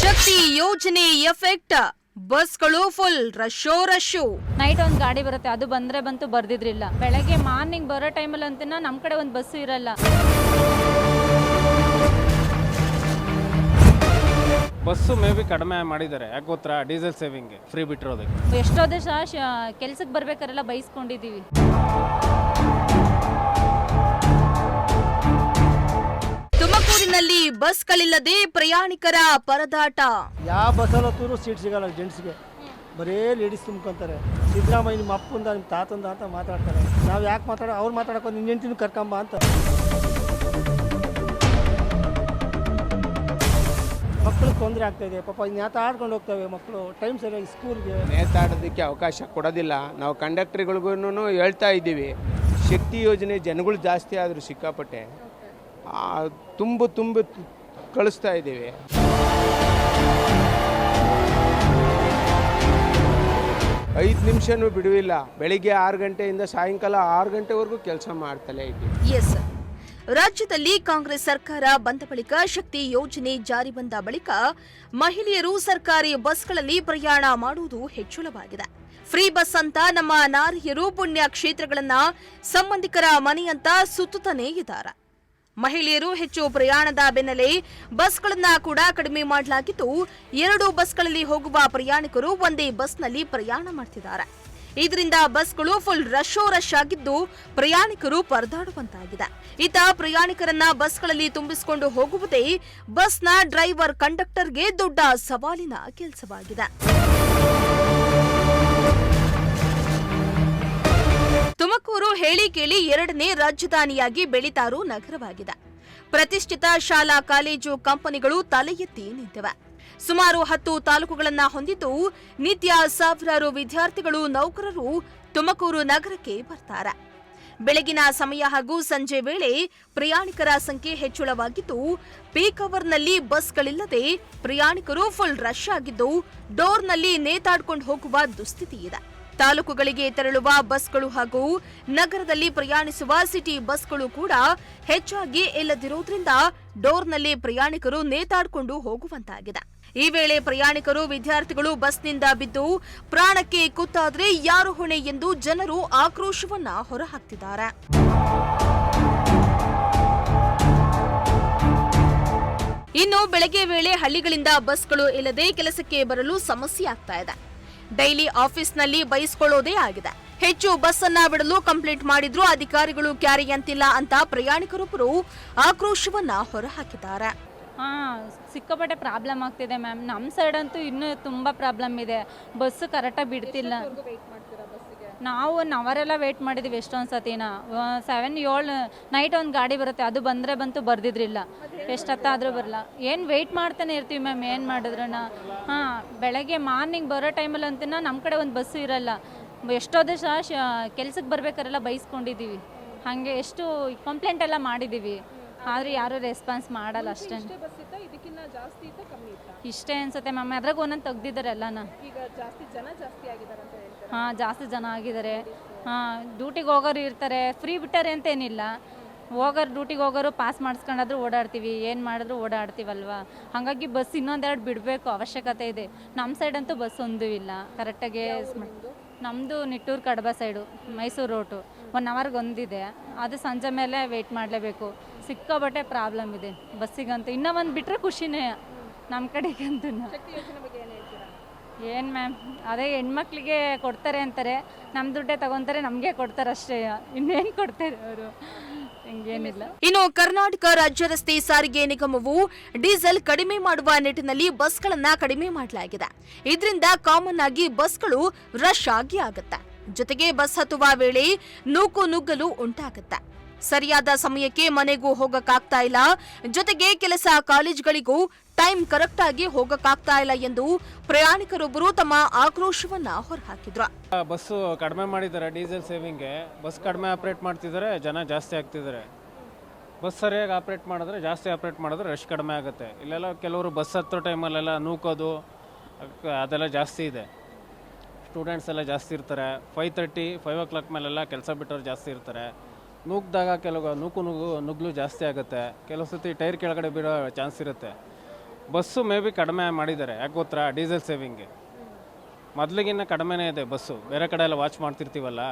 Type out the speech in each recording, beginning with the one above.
ಶಕ್ತಿ ಯೋಜನೆ ಎಫೆಕ್ಟ್ ಬಸ್ಗಳು full rush. Night ಒಂದು ಗಾಡಿ ಬರುತ್ತೆ, ಅದು ಬಂದ್ರೆ ಬಂತು, ಬರ್ದಿದ್ರಿಲ್ಲ. ಬೆಳಗ್ಗೆ ಮಾರ್ನಿಂಗ್ ಬರೋ ಟೈಮಲ್ಲಿ ಅಂತಿನ ನಮ್ಮ ಕಡೆ ಒಂದು ಬಸ್ಸು ಇರಲ್ಲ. ಬಸ್ಸು ಮೇ ಬಿ ಕಡಿಮೆ ಮಾಡಿದ್ದಾರೆ, ಯಾಕೆ ಗೊತ್ತಾ? ಡೀಸೆಲ್ ಸೇವಿಂಗ್ ಫ್ರೀ ಬಿಟ್ಟಿರೋದಕ್ಕೆ. ಎಷ್ಟೋ ದಿವಸ ಕೆಲ್ಸಕ್ಕೆ ಬರ್ಬೇಕಾರೆಲ್ಲ ಬೈಸ್ಕೊಂಡಿದ್ದೀವಿ. ತುಮಕೂರಿನಲ್ಲಿ ಬಸ್ಗಳಿಲ್ಲದೆ ಪ್ರಯಾಣಿಕರ ಪರದಾಟ. ಯಾವ ಬಸ್ಸಲ್ಲೂ ಸೀಟ್ ಸಿಗಲ್ಲ ಜೆಂಟ್ಸ್ಗೆ, ಬರೀ ಲೇಡೀಸ್ ತುಂಬ್ಕೊಂತಾರೆ. ಸಿದ್ದರಾಮಯ್ಯ ನಿಮ್ಮ ಅಪ್ಪಂದ ನಿಮ್ಮ ತಾತಂದ ಅಂತ ಮಾತಾಡ್ತಾರೆ. ನಾವು ಯಾಕೆ ಅವ್ರು ಮಾತಾಡೋಕೆ ನಿನ್ನ ಹೆಂಡ್ತಿನ ಕರ್ಕೊಂಬ ಅಂತ. ಮಕ್ಕಳು ತೊಂದರೆ ಆಗ್ತಾಯಿದೆ ಪಾಪ, ನೇತಾಡ್ಕೊಂಡು ಹೋಗ್ತವೆ ಮಕ್ಕಳು ಟೈಮ್ ಸರಿಯಾಗಿ ಸ್ಕೂಲ್ಗೆ. ನೇತಾಡೋದಕ್ಕೆ ಅವಕಾಶ ಕೊಡೋದಿಲ್ಲ. ನಾವು ಕಂಡಕ್ಟ್ರಿಗಳಿಗೂ ಹೇಳ್ತಾ ಇದ್ದೀವಿ, ಶಕ್ತಿ ಯೋಜನೆ ಜನಗಳು ಜಾಸ್ತಿ ಆದರೂ ಸಿಕ್ಕಾಪಟ್ಟೆ ತುಂಬು ಕಳಿಸ್ತಾ ಇದ್ದೀವಿ. ಐದು ನಿಮಿಷನೂ ಬಿಡುವಿಲ್ಲ. ಬೆಳಿಗ್ಗೆ 6 ಗಂಟೆಯಿಂದ ಸಾಯಂಕಾಲ 6 ಗಂಟೆವರೆಗೂ ಕೆಲಸ ಮಾಡ್ತಲೇ ಇದ್ದೀವಿ. ಎಸ್, ರಾಜ್ಯದಲ್ಲಿ ಕಾಂಗ್ರೆಸ್ ಸರ್ಕಾರ ಬಂದ ಬಳಿಕ ಶಕ್ತಿ ಯೋಜನೆ ಜಾರಿ ಬಂದ ಬಳಿಕ ಮಹಿಳೆಯರು ಸರ್ಕಾರಿ ಬಸ್ಗಳಲ್ಲಿ ಪ್ರಯಾಣ ಮಾಡುವುದು ಹೆಚ್ಚಳವಾಗಿದೆ. ಫ್ರೀ ಬಸ್ ಅಂತ ನಮ್ಮ ನಾರಿಯರು ಪುಣ್ಯ ಕ್ಷೇತ್ರಗಳನ್ನ ಸಂಬಂಧಿಕರ ಮನೆಯಂತ ಸುತ್ತುತ್ತಾನೇ ಇದ್ದಾರೆ. ಮಹಿಳೆಯರು ಹೆಚ್ಚು ಪ್ರಯಾಣದ ಬೆನ್ನಲ್ಲೇ ಬಸ್ಗಳನ್ನ ಕೂಡ ಕಡಿಮೆ ಮಾಡಲಾಗಿದ್ದು, 2 ಬಸ್ಗಳಲ್ಲಿ ಹೋಗುವ ಪ್ರಯಾಣಿಕರು ಒಂದೇ ಬಸ್ನಲ್ಲಿ ಪ್ರಯಾಣ ಮಾಡ್ತಿದ್ದಾರೆ. ಇದರಿಂದ ಬಸ್ಗಳು ಫುಲ್ ರಶ್ ಆಗಿದ್ದು ಪ್ರಯಾಣಿಕರು ಪರದಾಡುವಂತಾಗಿದೆ. ಇತ್ತ ಪ್ರಯಾಣಿಕರನ್ನ ಬಸ್ಗಳಲ್ಲಿ ತುಂಬಿಸಿಕೊಂಡು ಹೋಗುವುದೇ ಬಸ್ನ ಡ್ರೈವರ್ ಕಂಡಕ್ಟರ್ಗೆ ದೊಡ್ಡ ಸವಾಲಿನ ಕೆಲಸವಾಗಿದೆ. ತುಮಕೂರು ಹೇಳಿ ಕೇಳಿ 2ನೇ ರಾಜಧಾನಿಯಾಗಿ ಬೆಳೀತಾರು ನಗರವಾಗಿದೆ. ಪ್ರತಿಷ್ಠಿತ ಶಾಲಾ ಕಾಲೇಜು ಕಂಪನಿಗಳು ತಲೆ ಎತ್ತಿ ನಿಂತಿವೆ. ಸುಮಾರು 10 ತಾಲೂಕುಗಳನ್ನು ಹೊಂದಿದ್ದು ನಿತ್ಯ ಸಾವಿರಾರು ವಿದ್ಯಾರ್ಥಿಗಳು, ನೌಕರರು ತುಮಕೂರು ನಗರಕ್ಕೆ ಬರ್ತಾರೆ. ಬೆಳಗಿನ ಸಮಯ ಹಾಗೂ ಸಂಜೆ ವೇಳೆ ಪ್ರಯಾಣಿಕರ ಸಂಖ್ಯೆ ಹೆಚ್ಚಳವಾಗಿದ್ದು, ಪೀಕ್ ಅವರ್ನಲ್ಲಿ ಬಸ್ಗಳಿಲ್ಲದೆ ಪ್ರಯಾಣಿಕರು ಫುಲ್ ರಶ್ ಆಗಿದ್ದು, ಡೋರ್ನಲ್ಲಿ ನೇತಾಡ್ಕೊಂಡು ಹೋಗುವ ದುಸ್ಥಿತಿ ಇದೆ. ತಾಲೂಕುಗಳಿಗೆ ತೆರಳುವ ಬಸ್ಗಳು ಹಾಗೂ ನಗರದಲ್ಲಿ ಪ್ರಯಾಣಿಸುವ ಸಿಟಿ ಬಸ್ಗಳು ಕೂಡ ಹೆಚ್ಚಾಗಿ ಇಲ್ಲದಿರುವುದರಿಂದ ಡೋರ್ನಲ್ಲಿ ಪ್ರಯಾಣಿಕರು ನೇತಾಡಿಕೊಂಡು ಹೋಗುವಂತಾಗಿದೆ. ಈ ವೇಳೆ ಪ್ರಯಾಣಿಕರು, ವಿದ್ಯಾರ್ಥಿಗಳು ಬಸ್ನಿಂದ ಬಿದ್ದು ಪ್ರಾಣಕ್ಕೆ ಕುತ್ತಾದ್ರೆ ಯಾರು ಹೊಣೆ ಎಂದು ಜನರು ಆಕ್ರೋಶವನ್ನ ಹೊರಹಾಕ್ತಿದ್ದಾರೆ. ಇನ್ನು ಬೆಳಗ್ಗೆ ವೇಳೆ ಹಳ್ಳಿಗಳಿಂದ ಬಸ್ಗಳು ಇಲ್ಲದೆ ಕೆಲಸಕ್ಕೆ ಬರಲು ಸಮಸ್ಯೆ ಆಗ್ತಾ ಇದೆ. ಡೈಲಿ ಆಫೀಸ್ನಲ್ಲಿ ಬೈಸ್ಕೊಳ್ಳೋದೇ ಆಗಿದೆ. ಹೆಚ್ಚು ಬಸ್ ಅನ್ನ ಬಿಡಲು ಕಂಪ್ಲೇಂಟ್ ಮಾಡಿದ್ರು ಅಧಿಕಾರಿಗಳು ಕ್ಯಾರಿ ಅಂತಿಲ್ಲ ಅಂತ ಪ್ರಯಾಣಿಕರೊಬ್ಬರು ಆಕ್ರೋಶವನ್ನ ಹೊರಹಾಕಿದ್ದಾರೆ. ಸಿಕ್ಕಾಪಟ್ಟೆ ಪ್ರಾಬ್ಲಮ್ ಆಗ್ತಿದೆ ಮ್ಯಾಮ್. ನಮ್ಮ ಸೈಡ್ ಅಂತೂ ಇನ್ನೂ ತುಂಬ ಪ್ರಾಬ್ಲಮ್ ಇದೆ. ಬಸ್ಸು ಕರೆಕ್ಟಾಗಿ ಬಿಡ್ತಿಲ್ಲ. ನಾವು 1 ಅವರೆಲ್ಲ ವೇಟ್ ಮಾಡಿದ್ದೀವಿ ಎಷ್ಟೊಂದು ಸತಿನ. 7-7 ನೈಟ್ ಒಂದು ಗಾಡಿ ಬರುತ್ತೆ, ಅದು ಬಂದರೆ ಬಂತು, ಬರ್ದಿದ್ರಿಲ್ಲ. ಎಷ್ಟೊತ್ತಾದರೂ ಬರಲ್ಲ. ಏನು ವೆಯ್ಟ್ ಮಾಡ್ತಾನೆ ಇರ್ತೀವಿ ಮ್ಯಾಮ್, ಏನು ಮಾಡಿದ್ರು. ಬೆಳಗ್ಗೆ ಮಾರ್ನಿಂಗ್ ಬರೋ ಟೈಮಲ್ಲಿ ಅಂತಿನ ನಮ್ಮ ಕಡೆ ಒಂದು ಬಸ್ಸು ಇರಲ್ಲ. ಎಷ್ಟೋ ದಿವಸ ಕೆಲ್ಸಕ್ಕೆ ಬರ್ಬೇಕಾರೆಲ್ಲ ಬೈಸ್ಕೊಂಡಿದ್ದೀವಿ. ಹಾಗೆ ಎಷ್ಟು ಕಂಪ್ಲೇಂಟ್ ಎಲ್ಲ ಮಾಡಿದ್ದೀವಿ, ಆದರೆ ಯಾರೂ ರೆಸ್ಪಾನ್ಸ್ ಮಾಡಲ್ಲ. ಅಷ್ಟೇ, ಇಷ್ಟೇ ಅನ್ಸುತ್ತೆ ಮ್ಯಾಮ್. ಅದ್ರಾಗ ಒಂದೊಂದು ತೆಗ್ದಿದ್ದಾರೆ ಎಲ್ಲನ. ಜಾಸ್ತಿ ಜನ ಆಗಿದ್ದಾರೆ. ಡ್ಯೂಟಿಗೆ ಹೋಗೋರು ಇರ್ತಾರೆ, ಫ್ರೀ ಬಿಟ್ಟಾರೆ ಅಂತೇನಿಲ್ಲ. ಹೋಗೋರು ಡ್ಯೂಟಿಗೆ ಹೋಗೋರು ಪಾಸ್ ಮಾಡಿಸ್ಕೊಂಡಾದ್ರೂ ಓಡಾಡ್ತೀವಿ, ಏನು ಮಾಡಿದ್ರು ಓಡಾಡ್ತೀವಲ್ವ. ಹಾಗಾಗಿ ಬಸ್ ಇನ್ನೊಂದೆರಡು ಬಿಡಬೇಕು, ಅವಶ್ಯಕತೆ ಇದೆ. ನಮ್ಮ ಸೈಡ್ ಅಂತೂ ಬಸ್ ಒಂದೂ ಇಲ್ಲ ಕರೆಕ್ಟಾಗಿ. ನಮ್ಮದು ನಿಟ್ಟೂರು ಕಡಬ ಸೈಡು, ಮೈಸೂರು ರೋಟು. 1 ಅವರ್ಗೆ ಒಂದಿದೆ, ಅದು ಸಂಜೆ ಮೇಲೆ ವೆಯ್ಟ್ ಮಾಡಲೇಬೇಕು. ಸಿಕ್ಕಾಬಟ್ಟೆ ಪ್ರಾಬ್ಲಮ್ ಇದೆ ಬಸ್ಸಿಗಂತೂ. ಇನ್ನೂ ಒಂದು ಬಿಟ್ಟರೆ ಖುಷಿನೇ ನಮ್ಮ ಕಡೆಗಂತೂ. ಏನು ಮ್ಯಾಮ್, ಅದೇ ಹೆಣ್ಮಕ್ಳಿಗೆ ಕೊಡ್ತಾರೆ ಅಂತಾರೆ, ನಮ್ಮ ದುಡ್ಡೇ ತಗೊತಾರೆ, ನಮಗೆ ಕೊಡ್ತಾರೆ ಅಷ್ಟೇ. ಇನ್ನೇನು ಕೊಡ್ತಾರೆ ಅವರು, ಹಿಂಗೇನಿಲ್ಲ. ಇನ್ನು ಕರ್ನಾಟಕ ರಾಜ್ಯ ರಸ್ತೆ ಸಾರಿಗೆ ನಿಗಮವು ಡೀಸೆಲ್ ಕಡಿಮೆ ಮಾಡುವ ನಿಟ್ಟಿನಲ್ಲಿ ಬಸ್ಗಳನ್ನ ಕಡಿಮೆ ಮಾಡಲಾಗಿದೆ. ಇದರಿಂದ ಕಾಮನ್ ಆಗಿ ಬಸ್ಗಳು ರಶ್ ಆಗುತ್ತೆ. ಜೊತೆಗೆ ಬಸ್ ಹತ್ತುವ ವೇಳೆ ನೂಕು ನುಗ್ಗಲು ಉಂಟಾಗುತ್ತೆ. ಸರಿಯಾದ ಸಮಯಕ್ಕೆ ಮನೆಗೂ ಹೋಗಕ್ಕಾಗ್ತಾ ಇಲ್ಲ. ಜೊತೆಗೆ ಕೆಲಸ ಕಾಲೇಜುಗಳಿಗೂ ಟೈಮ್ ಕರೆಕ್ಟ್ ಆಗಿ ಹೋಗಕ್ಕಾಗ್ತಾ ಇಲ್ಲ ಎಂದು ಪ್ರಯಾಣಿಕರೊಬ್ಬರು ತಮ್ಮ ಆಕ್ರೋಶವನ್ನ ಹೊರಹಾಕಿದ್ರು. ಬಸ್ಸು ಕಡಿಮೆ ಮಾಡಿದ್ದಾರೆ, ಡೀಸೆಲ್ ಸೇವಿಂಗ್ಗೆ ಬಸ್ ಕಡಿಮೆ ಆಪ್ರೇಟ್ ಮಾಡ್ತಿದ್ದಾರೆ, ಜನ ಜಾಸ್ತಿ ಆಗ್ತಿದ್ದಾರೆ. ಬಸ್ ಸರಿಯಾಗಿ ಆಪ್ರೇಟ್ ಮಾಡಿದ್ರೆ ರಶ್ ಕಡಿಮೆ ಆಗುತ್ತೆ. ಇಲ್ಲೆಲ್ಲ ಕೆಲವರು ಬಸ್ ಹತ್ತೋ ಟೈಮಲ್ಲೆಲ್ಲ ನೂಕೋದು ಅದೆಲ್ಲ ಜಾಸ್ತಿ ಇದೆ. ಸ್ಟೂಡೆಂಟ್ಸ್ ಎಲ್ಲ ಜಾಸ್ತಿ ಇರ್ತಾರೆ. 5:30, 5 o'clock ಮೇಲೆಲ್ಲ ಕೆಲಸ ಬಿಟ್ಟವ್ರು ಜಾಸ್ತಿ ಇರ್ತಾರೆ. ನೂಕಿದಾಗ ನುಗ್ಗಲು ಜಾಸ್ತಿ ಆಗುತ್ತೆ. ಕೆಲವು ಸತಿ ಟೈರ್ ಕೆಳಗಡೆ ಬೀಳೋ ಚಾನ್ಸ್ ಇರುತ್ತೆ. ಬಸ್ಸು ಮೇ ಬಿ ಕಡಿಮೆ ಮಾಡಿದ್ದಾರೆ, ಯಾಕೆ ಗೊತ್ತಾ? ಡೀಸೆಲ್ ಸೇವಿಂಗ್ಗೆ ಮೊದಲಿಗಿನ್ನ ಕಡಿಮೆನೇ ಇದೆ ಬಸ್ಸು. ಬೇರೆ ಕಡೆ ಎಲ್ಲ ವಾಚ್ ಮಾಡ್ತಿರ್ತೀವಲ್ಲ,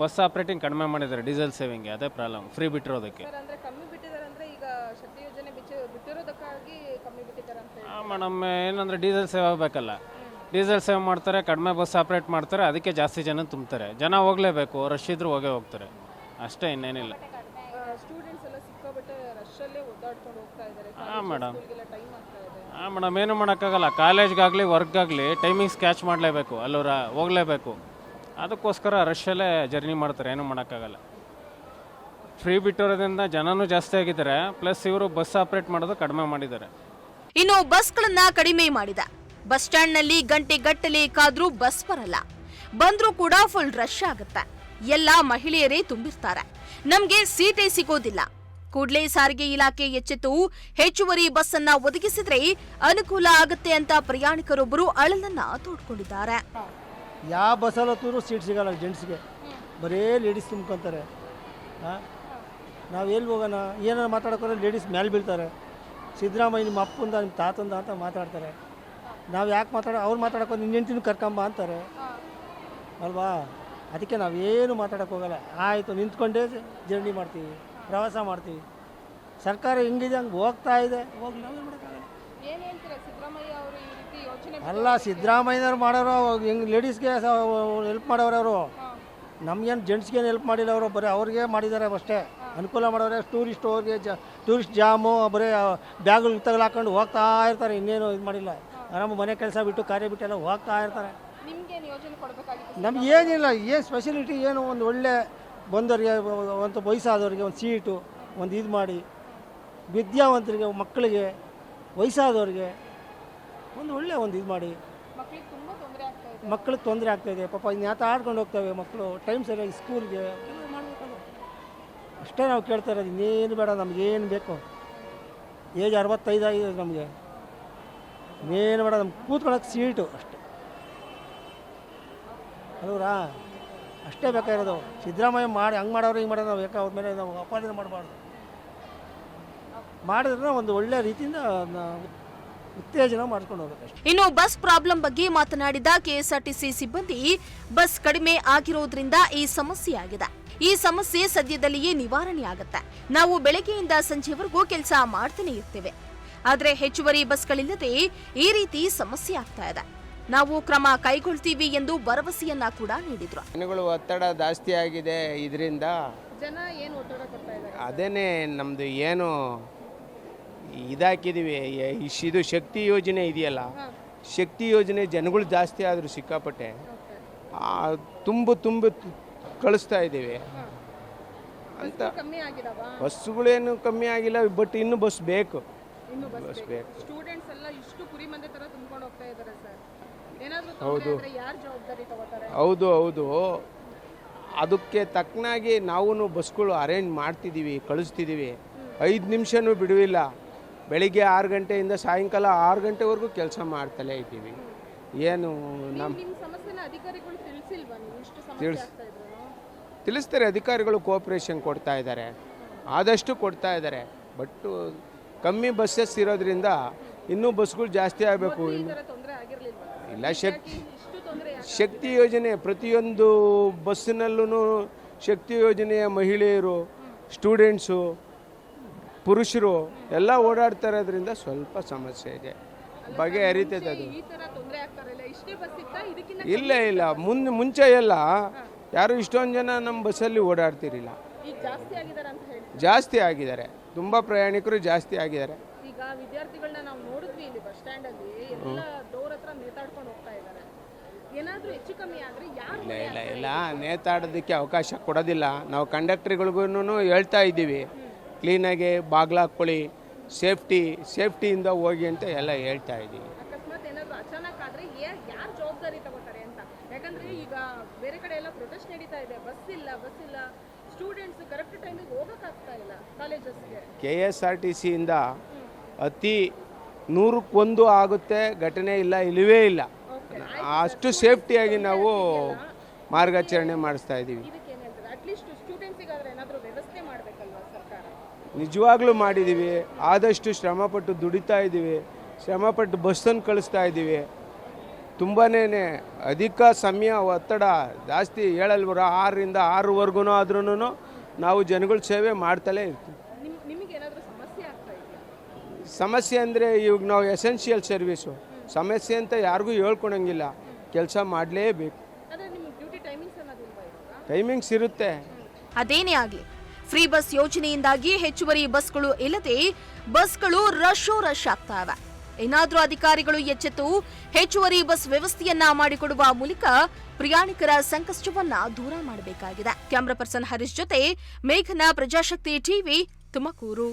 ಬಸ್ ಆಪ್ರೇಟಿಂಗ್ ಕಡಿಮೆ ಮಾಡಿದ್ದಾರೆ ಡೀಸೆಲ್ ಸೇವಿಂಗ್ಗೆ. ಅದೇ ಪ್ರಾಬ್ಲಮ್, ಫ್ರೀ ಬಿಟ್ಟಿರೋದಕ್ಕೆ. ಅಂದ್ರೆ ಕಮ್ಮಿ ಬಿಟ್ಟಿದ್ದಾರೆ ಅಂದ್ರೆ ಈಗ ಶಕ್ತಿ ಯೋಜನೆ ಬಿಟ್ಟಿರೋದಕ್ಕಾಗಿ ಕಮ್ಮಿ ಬಿಟ್ಟಿದ್ದಾರೆ ಅಂತ ಹೇಳಿ. ಮೇಡಮ್ ಏನಂದರೆ ಡೀಸೆಲ್ ಸೇವ್ ಆಗಬೇಕಲ್ಲ, ಡೀಸೆಲ್ ಸೇವ್ ಮಾಡ್ತಾರೆ, ಕಡಿಮೆ ಬಸ್ ಆಪ್ರೇಟ್ ಮಾಡ್ತಾರೆ, ಅದಕ್ಕೆ ಜಾಸ್ತಿ ಜನ ತುಂಬ್ತಾರೆ. ಜನ ಹೋಗಲೇಬೇಕು, ರಶ್ ಇದ್ರೂ ಹೋಗ್ತಾರೆ ಅಷ್ಟೇ, ಇನ್ನೇನಿಲ್ಲ. ಸ್ಟೂಡೆಂಟ್ಸ್ ಎಲ್ಲ ಸಿಕ್ಕಾಬಟ್ಟೆ ರಶಲ್ಲೇ ಒದ್ದಾಡ್ಕೊಂಡು ಹೋಗ್ತಾ ಇದ್ದಾರೆ. ಹಾಂ ಮೇಡಮ್, ಟೈಮ್ ಆಗ್ತಾ ಇದೆ. ಹಾಂ ಮೇಡಮ್, ಏನು ಮಾಡೋಕ್ಕಾಗಲ್ಲ. ಕಾಲೇಜ್ಗಾಗಲಿ ವರ್ಕ್ಗಾಗಲಿ ಟೈಮಿಂಗ್ಸ್ ಕ್ಯಾಚ್ ಮಾಡಲೇಬೇಕು, ಅಲ್ಲೂರ ಹೋಗಲೇಬೇಕು. ಅದಕ್ಕೋಸ್ಕರ ರಶಲ್ಲೇ ಜರ್ನಿ ಮಾಡ್ತಾರೆ, ಏನೂ ಮಾಡೋಕ್ಕಾಗಲ್ಲ. ಫ್ರೀ ಬಿಟ್ಟಿರೋದ್ರಿಂದ ಜನನೂ ಜಾಸ್ತಿ ಆಗಿದ್ದಾರೆ, ಪ್ಲಸ್ ಇವರು ಬಸ್ ಆಪ್ರೇಟ್ ಮಾಡೋದು ಕಡಿಮೆ ಮಾಡಿದ್ದಾರೆ. ಇನ್ನು ಬಸ್ಗಳನ್ನ ಕಡಿಮೆ ಮಾಡಿದ. ಬಸ್ ಸ್ಟ್ಯಾಂಡ್ನಲ್ಲಿ ಗಂಟೆಗಟ್ಟಲೆ ಕಾದ್ರೂ ಬಸ್ ಬರಲ್ಲ, ಬಂದ್ರೂ ಕೂಡ ಫುಲ್ ರಶ್ ಆಗುತ್ತೆ. ಎಲ್ಲ ಮಹಿಳೆಯರೇ ತುಂಬಿರ್ತಾರೆ, ನಮ್ಗೆ ಸೀಟೇ ಸಿಗೋದಿಲ್ಲ. ಕೂಡ್ಲೇ ಸಾರಿಗೆ ಇಲಾಖೆ ಎಚ್ಚೆತ್ತು ಹೆಚ್ಚುವರಿ ಬಸ್ ಅನ್ನ ಒದಗಿಸಿದ್ರೆ ಅನುಕೂಲ ಆಗುತ್ತೆ ಅಂತ ಪ್ರಯಾಣಿಕರೊಬ್ಬರು ಅಳಲನ್ನ ತೋಡ್ಕೊಂಡಿದ್ದಾರೆ. ಯಾವ ಬಸ್ಸಲ್ಲಿ ಹತ್ತೂ ಸೀಟ್ ಸಿಗಲ್ಲ ಜೆಂಟ್ಸ್ಗೆ, ಬರೀ ಲೇಡೀಸ್ ತುಂಬ್ಕೊತಾರೆ. ನಾವು ಎಲ್ಲಿ ಹೋಗೋಣ, ಏನಾರು ಮಾತಾಡೋಕ್ಕೋದ್ರೆ ಲೇಡೀಸ್ ಮೇಲೆ ಬೀಳ್ತಾರೆ. ಸಿದ್ದರಾಮಯ್ಯ ನಿಮ್ಮ ಅಪ್ಪಂದ ನಿಮ್ಮ ತಾತಂದ ಅಂತ ಮಾತಾಡ್ತಾರೆ. ನಾವು ಯಾಕೆ ಅವ್ರು ಮಾತಾಡೋಕೆ ನಿನ್ನ ಹೆಂಡ್ತಿನೂ ಕರ್ಕೊಂಬ ಅಂತಾರೆ ಅಲ್ವಾ. ಅದಕ್ಕೆ ನಾವೇನು ಮಾತಾಡೋಕೆ ಹೋಗಲ್ಲ. ಆಯಿತು, ನಿಂತ್ಕೊಂಡೇ ಜರ್ನಿ ಮಾಡ್ತೀವಿ, ಪ್ರವಾಸ ಮಾಡ್ತೀವಿ. ಸರ್ಕಾರ ಹೆಂಗಿದೆ ಹಂಗೆ ಹೋಗ್ತಾ ಇದೆ, ಹೋಗಿ ನಾವೇನು ಮಾಡೋಕ್ಕಾಗಲ್ಲ. ಏನ್ ಹೇಳ್ತೀರಾ ಸಿದ್ದರಾಮಯ್ಯ ಅವರು ಈ ರೀತಿ ಯೋಚನೆ? ಅಲ್ಲ, ಸಿದ್ದರಾಮಯ್ಯನವ್ರು ಮಾಡೋರು ಹೆಂಗೆ ಲೇಡೀಸ್ಗೆ ಹೆಲ್ಪ್ ಮಾಡೋರು ಅವರು, ನಮಗೇನು ಜೆಂಟ್ಸ್ಗೇನು ಹೆಲ್ಪ್ ಮಾಡಿಲ್ಲ ಅವರು, ಬರೀ ಅವ್ರಿಗೆ ಮಾಡಿದ್ದಾರೆ ಅಷ್ಟೇ. ಅನುಕೂಲ ಮಾಡೋರೆ ಟೂರಿಸ್ಟ್ ಅವ್ರಿಗೆ ಟೂರಿಸ್ಟ್ ಜಾಮು, ಬರೀ ಬ್ಯಾಗುಗಳು ತಗಲಾಕೊಂಡು ಹೋಗ್ತಾ ಇರ್ತಾರೆ, ಇನ್ನೇನು ಇದು ಮಾಡಿಲ್ಲ. ಆರಾಮ ಮನೆ ಕೆಲಸ ಬಿಟ್ಟು ಕಾರ್ಯ ಬಿಟ್ಟು ಎಲ್ಲ ಹೋಗ್ತಾ ಇರ್ತಾರೆ. ನಿಮ್ಗೇನು ಯೋಜನೆ ಕೊಡಬೇಕಾಗಿತ್ತು? ನಮ್ಗೆ ಏನಿಲ್ಲ, ಏನು ಸ್ಪೆಷಲಿಟಿ ಏನು, ಒಂದು ಒಳ್ಳೆ ಬಂದವರಿಗೆ, ಒಂದು ವಯಸ್ಸಾದವ್ರಿಗೆ ಒಂದು ಸೀಟು ಒಂದು ಇದು ಮಾಡಿ, ವಿದ್ಯಾವಂತರಿಗೆ, ಮಕ್ಕಳಿಗೆ, ವಯಸ್ಸಾದವ್ರಿಗೆ ಒಂದು ಒಳ್ಳೆ ಒಂದು ಇದು ಮಾಡಿ. ಮಕ್ಕಳಿಗೆ ತುಂಬಾ ತೊಂದರೆ ಆಗ್ತಾ ಇದೆ. ಮಕ್ಕಳಿಗೆ ತೊಂದರೆ ಆಗ್ತಾಯಿದೆ ಪಾಪ, ಇನ್ಯಾತ ಆಡ್ಕೊಂಡು ಹೋಗ್ತವೆ ಮಕ್ಕಳು, ಟೈಮ್ ಸರಿಯಾಗಿ ಸ್ಕೂಲ್ಗೆ ಎಲ್ಲ ಮಾಡಬೇಕಲ್ಲ. ಅಷ್ಟೇ ನಾವು ಕೇಳ್ತಾ ಇರೋದು, ಇನ್ನೇನು ಬೇಡ, ನಮಗೇನು ಬೇಕು. ಏಜ್ 65 ಆಗಿದೆ ನಮಗೆ, ಇನ್ನೇನು ಬೇಡ, ನಮ್ಗೆ ಕೂತ್ಕೊಳ್ಳೋಕೆ ಸೀಟು ಅಷ್ಟೇ ಅಲ್ವರಾ, ಅಷ್ಟೇ ಬೇಕಾಗಿರೋದು. ಸಿದ್ದರಾಮಯ್ಯ ಮಾಡಿ ಹಂಗೆ ಮಾಡೋರು ಹಿಂಗೆ ಮಾಡೋದು, ನಾವು ಯಾಕೆ ಅವ್ರ ಮೇಲೆ ನಾವು ಅಪಾದನೆ ಮಾಡಬಾರ್ದು. ಮಾಡಿದ್ರೆ ಒಂದು ಒಳ್ಳೆ ರೀತಿಯಿಂದ ಉತ್ತೇಜನ ಮಾಡ್ಕೊಂಡು ಹೋಗ್ಬೇಕು. ಇನ್ನು ಬಸ್ ಪ್ರಾಬ್ಲಮ್ ಬಗ್ಗೆ ಮಾತನಾಡಿದ ಕೆಎಸ್ಆರ್ಟಿಸಿ ಸಿಬ್ಬಂದಿ, ಬಸ್ ಕಡಿಮೆ ಆಗಿರೋದ್ರಿಂದ ಈ ಸಮಸ್ಯೆ ಆಗಿದೆ. ಈ ಸಮಸ್ಯೆ ಸದ್ಯದಲ್ಲಿಯೇ ನಿವಾರಣೆ ಆಗುತ್ತೆ. ನಾವು ಬೆಳಗ್ಗೆಯಿಂದ ಸಂಜೆವರೆಗೂ ಕೆಲಸ ಮಾಡ್ತಾನೆ ಇರ್ತೇವೆ, ಆದ್ರೆ ಹೆಚ್ಚುವರಿ ಬಸ್ಗಳಿಲ್ಲದೆ ಈ ರೀತಿ ಸಮಸ್ಯೆ ಆಗ್ತಾ ಇದೆ. ನಾವು ಕ್ರಮ ಕೈಗೊಳ್ತೀವಿ ಎಂದು ಭರವಸೆಯನ್ನ ಕೂಡ ನೀಡಿದ್ರು. ಜನಗಳು ಒತ್ತಡ ಜಾಸ್ತಿ ಆಗಿದೆ, ಇದರಿಂದ ಜನ ಏನು ಒತ್ತಡ ಕೊಡ್ತಾ ಇದ್ದಾರೆ? ಅದೇನೇ ನಮ್ಮದು ಏನು ಇದಾಕಿದ್ದೀವಿ, ಇದು ಶಕ್ತಿ ಯೋಜನೆ ಇದೆಯಲ್ಲ, ಶಕ್ತಿ ಯೋಜನೆ ಜನಗಳು ಜಾಸ್ತಿ ಆದರೂ ಸಿಕ್ಕಾಪಟ್ಟೆ ತುಂಬ ಕಳಿಸ್ತಾ ಇದ್ದೀವಿ ಅಂತ. ಕಮ್ಮಿ ಆಗಿದಾವ ಬಸ್ಸುಗಳೇನು ಕಮ್ಮಿ ಆಗಿಲ್ಲ, ಬಟ್ ಇನ್ನೂ ಬಸ್ ಬೇಕು. ಇನ್ನು ಬಸ್ ಬೇಕು. ಸ್ಟೂಡೆಂಟ್ಸ್ ಎಲ್ಲ ಇಷ್ಟು ಕುರಿ ಮಂದಿ ತರ ತುಂಬಿಕೊಂಡು ಹೋಗ್ತಾ ಇದ್ದಾರೆ ಸರ್. ಏನಾದರೂ ತೊಂದರೆ ಆದ್ರೆ ಯಾರು ಜವಾಬ್ದಾರಿ ತಗೋತಾರೆ? ಹೌದು, ಅದಕ್ಕೆ ತಕ್ಕನಾಗಿ ನಾವು ಬಸ್ಗಳು ಅರೇಂಜ್ ಮಾಡ್ತಿದ್ದೀವಿ, ಕಳಿಸ್ತಿದ್ದೀವಿ. 5 ನಿಮಿಷನೂ ಬಿಡುವಿಲ್ಲ. ಬೆಳಿಗ್ಗೆ 6 ಗಂಟೆಯಿಂದ ಸಾಯಂಕಾಲ 6 ಗಂಟೆವರೆಗೂ ಕೆಲಸ ಮಾಡ್ತಲೇ ಇದ್ದೀವಿ. ಏನು ನಮ್ಮ ಸಮಸ್ಯೆನ ಅಧಿಕಾರಿಗಳು ತಿಳಿಸಿಲ್ವಾ? ನೀವು ಇಷ್ಟು ಸಮಸ್ಯೆ ಆಗ್ತಾ ಇದ್ರು ತಿಳಿಸ್ತಾರೆ, ಅಧಿಕಾರಿಗಳು ಕೋಆಪರೇಷನ್ ಕೊಡ್ತಾ ಇದ್ದಾರೆ, ಆದಷ್ಟು ಕೊಡ್ತಾ ಇದ್ದಾರೆ. ಬಟ್ ಕಮ್ಮಿ ಬಸ್ಸಸ್ ಇರೋದ್ರಿಂದ ಇನ್ನೂ ಬಸ್ಗಳು ಜಾಸ್ತಿ ಆಗಬೇಕು. ತೊಂದರೆ ಆಗಿರಲಿಲ್ವಾ? ಇಲ್ಲ, ಶಕ್ತಿ ಯೋಜನೆ ಪ್ರತಿಯೊಂದು ಬಸ್ಸಿನಲ್ಲೂ ಶಕ್ತಿ ಯೋಜನೆಯ ಮಹಿಳೆಯರು, ಸ್ಟೂಡೆಂಟ್ಸು, ಪುರುಷರು ಎಲ್ಲ ಓಡಾಡ್ತಾ ಇರೋದ್ರಿಂದ ಸ್ವಲ್ಪ ಸಮಸ್ಯೆ ಇದೆ, ಬಗೆಹರಿತದೆ ಅದು. ಇಲ್ಲ, ಮುಂಚೆ ಎಲ್ಲ ಯಾರು ಇಷ್ಟೊಂದು ಜನ ನಮ್ಮ ಬಸ್ಸಲ್ಲಿ ಓಡಾಡ್ತಿರಲಿಲ್ಲ. ಜಾಸ್ತಿ ಆಗಿದ್ದಾರೆ, ತುಂಬ ಪ್ರಯಾಣಿಕರು ಜಾಸ್ತಿ ಆಗಿದ್ದಾರೆ. ಈಗ ವಿದ್ಯಾರ್ಥಿಗಳನ್ನ ನಾವು ನೋಡಿದ್ವಿ ಇಲ್ಲಿ ಬಸ್ ಸ್ಟ್ಯಾಂಡ್ ಅಲ್ಲಿ, ಎಲ್ಲ ಡೋರ್ ಹತ್ರ ನೇತಾಡ್ಕೊಂಡು ಹೋಗ್ತಾ ಇದ್ದಾರೆ. ಏನಾದರೂ ಹೆಚ್ಚು ಕಮ್ಮಿ ಆದರೆ ಯಾರು ಇಲ್ಲ ನೇತಾಡೋದಕ್ಕೆ ಅವಕಾಶ ಕೊಡೋದಿಲ್ಲ. ನಾವು ಕಂಡಕ್ಟ್ರಿಗಳಿಗೂ ಹೇಳ್ತಾ ಇದ್ದೀವಿ, ಕ್ಲೀನಾಗಿ ಬಾಗ್ಲು ಹಾಕ್ಕೊಳ್ಳಿ, ಸೇಫ್ಟಿಯಿಂದ ಹೋಗಿ ಅಂತ ಎಲ್ಲ ಹೇಳ್ತಾ ಇದ್ದೀವಿ. ಅಕಸ್ಮಾತ್ ಏನಾದರೂ ಅಚಾನಕ್ ಆದರೆ ಯಾರು ಜವಾಬ್ದಾರಿ ತಗೋತಾರೆ ಅಂತ? ಯಾಕಂದರೆ ಈಗ ಬೇರೆ ಕಡೆ ಎಲ್ಲ ಪ್ರೊಟೆಸ್ಟ್ ನಡೀತಾ ಇದೆ, ಬಸ್ ಇಲ್ಲ, ಸ್ಟೂಡೆಂಟ್ಸ್ ಕರೆಕ್ಟ್ ಟೈಮಿಗೆ ಹೋಗೋಕ್ಕಾಗ್ತಾ ಇಲ್ಲ ಕಾಲೇಜಸ್ಗೆ. KSRTCಯಿಂದ ಅತಿ 100ಕ್ಕೆ 1 ಆಗುತ್ತೆ ಘಟನೆ ಇಲ್ಲವೇ ಇಲ್ಲ. ಅಷ್ಟು ಸೇಫ್ಟಿಯಾಗಿ ನಾವು ಮಾರ್ಗಾಚರಣೆ ಮಾಡಿಸ್ತಾ ಇದ್ದೀವಿ. ಅಟ್ಲೀಸ್ಟ್ ಸ್ಟೂಡೆಂಟ್ಸಿಗಾದ್ರೆ ಏನಾದರೂ ವ್ಯವಸ್ಥೆ ಮಾಡಬೇಕಲ್ವಾ ಸರ್ಕಾರ? ನಿಜವಾಗ್ಲೂ ಮಾಡಿದ್ದೀವಿ, ಆದಷ್ಟು ಶ್ರಮಪಟ್ಟು ದುಡಿತಾ ಇದ್ದೀವಿ. ಶ್ರಮಪಟ್ಟು ಬಸ್ಸನ್ನು ಕಳಿಸ್ತಾ ಇದ್ದೀವಿ. ತುಂಬಾ ಅಧಿಕ ಸಮಯ ಒತ್ತಡ ಜಾಸ್ತಿ ಹೇಳಲ್ವರ 6ರಿಂದ 6ವರೆಗೂ ಆದ್ರೂ ನಾವು ಜನಗಳ ಸೇವೆ ಮಾಡ್ತಲೇ ಇರ್ತೀವಿ. ನಿಮಗೆ ಏನಾದರೂ ಸಮಸ್ಯೆ ಆಗ್ತಾ ಇದೆಯಾ? ಸಮಸ್ಯೆ ಅಂದರೆ ಇವಾಗ ನಾವು ಎಸೆನ್ಷಿಯಲ್ ಸರ್ವಿಸು, ಸಮಸ್ಯೆ ಅಂತ ಯಾರಿಗೂ ಹೇಳ್ಕೊಳಂಗಿಲ್ಲ, ಕೆಲಸ ಮಾಡಲೇಬೇಕು. ಅಂದರೆ ನಿಮಗೆ ಡ್ಯೂಟಿ ಟೈಮಿಂಗ್ಸ್ ಅನ್ನೋದಿಲ್ವಾ ಇವಾಗ? ಟೈಮಿಂಗ್ಸ್ ಇರುತ್ತೆ. ಅದೇನೇ ಆಗಲಿ, ಫ್ರೀ ಬಸ್ ಯೋಜನೆಯಿಂದಾಗಿ ಹೆಚ್ಚುವರಿ ಬಸ್ಗಳು ಇಲ್ಲದೆ ಬಸ್ಗಳು ರಶ್ ಆಗ್ತಾವೆ. ಏನಾದ್ರೂ ಅಧಿಕಾರಿಗಳು ಎಚ್ಚೆತ್ತು ಹೆಚ್ಚುವರಿ ಬಸ್ ವ್ಯವಸ್ಥೆಯನ್ನ ಮಾಡಿಕೊಡುವ ಮೂಲಕ ಪ್ರಯಾಣಿಕರ ಸಂಕಷ್ಟವನ್ನ ದೂರ ಮಾಡಬೇಕಾಗಿದೆ. ಕ್ಯಾಮರಾ ಪರ್ಸನ್ ಹರೀಶ್ ಜೊತೆ ಮೇಘನಾ, ಪ್ರಜಾಶಕ್ತಿ ಟಿವಿ, ತುಮಕೂರು.